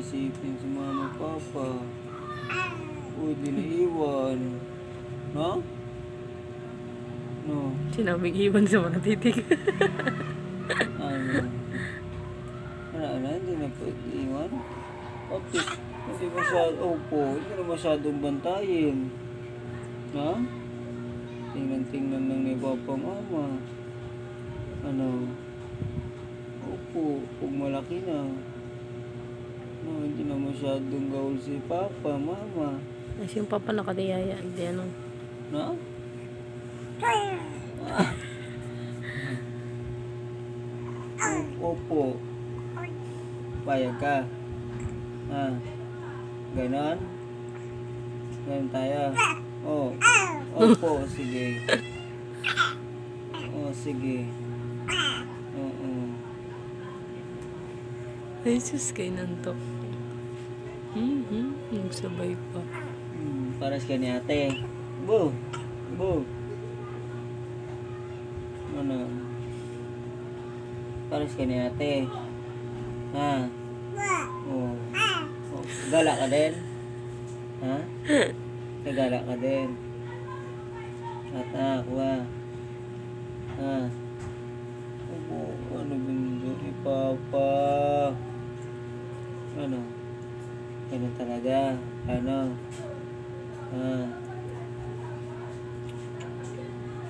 isipin si mama papa. Uy, di na iwan. No? No. Sinabing iwan sa mga titig. Ano? Ano, hindi na pwede iwan. Optik, hindi hindi na masyadong bantayin. Ha? Tingnan lang ni papa mama. Ano? Opo, kung malaki na. No, hindi na masyadong gaul si papa mama. Kasi yung papa nakatiyaya. Hindi ano. No? Opo. Payag ka. Ganon? Ganon tayo. Oh. Opo, sige. Oh, sige. Oo. Ay, sus, kay nanto. Nagsabay pa. Paras ka ni ate. Bo. Bo. Ano? Paras ka ni ate. Ha? Oh. Oh. Gala ka din? Ha? Nagala ka din? At ako ha? Opo, ano bindo ni papa? Ano? Ganun talaga? Ano?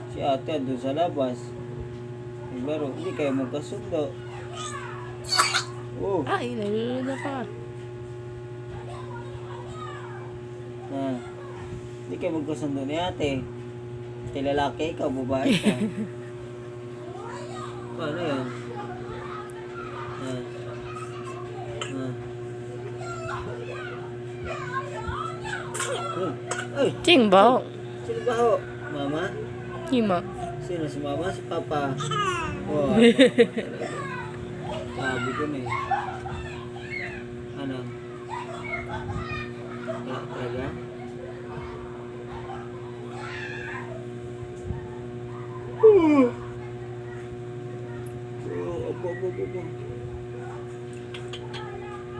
Si ate andun sa labas. Naglaro, hindi kayo magkasundo. Oh, Ay, nalulula pa. hindi kayo magkasundo ni ate. Ate lalaki, ikaw babae ka. Ano yan? Ay! Ching ba? Sino ba ho? Mama? Hima. Sino? Si mama? Si papa? Oh, sabi ko na eh. Ano? Wala talaga? Opo.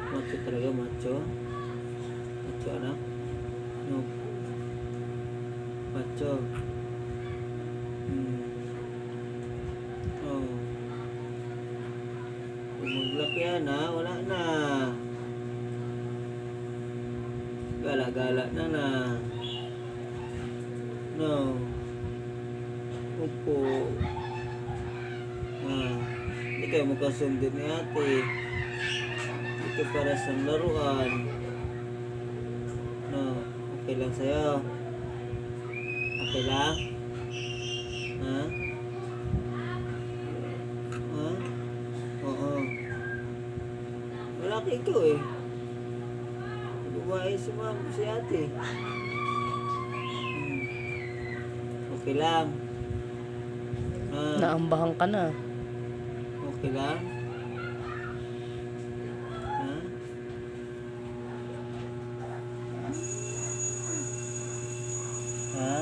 Macho talaga, macho. Macho anak. No. Macho. Oh. Umuglak yan ha, wala na. Gala-gala na. No. Opo. Hindi kayo magkasundo ni ate. Hindi kayo para sa laruan. No. Okay lang sa'yo. Okay lang? Ha? Ha? Oo. Wala ka ikaw eh. Babae si ate. Okay lang. Naambahan ka na. Okay lang? Ha? Ha?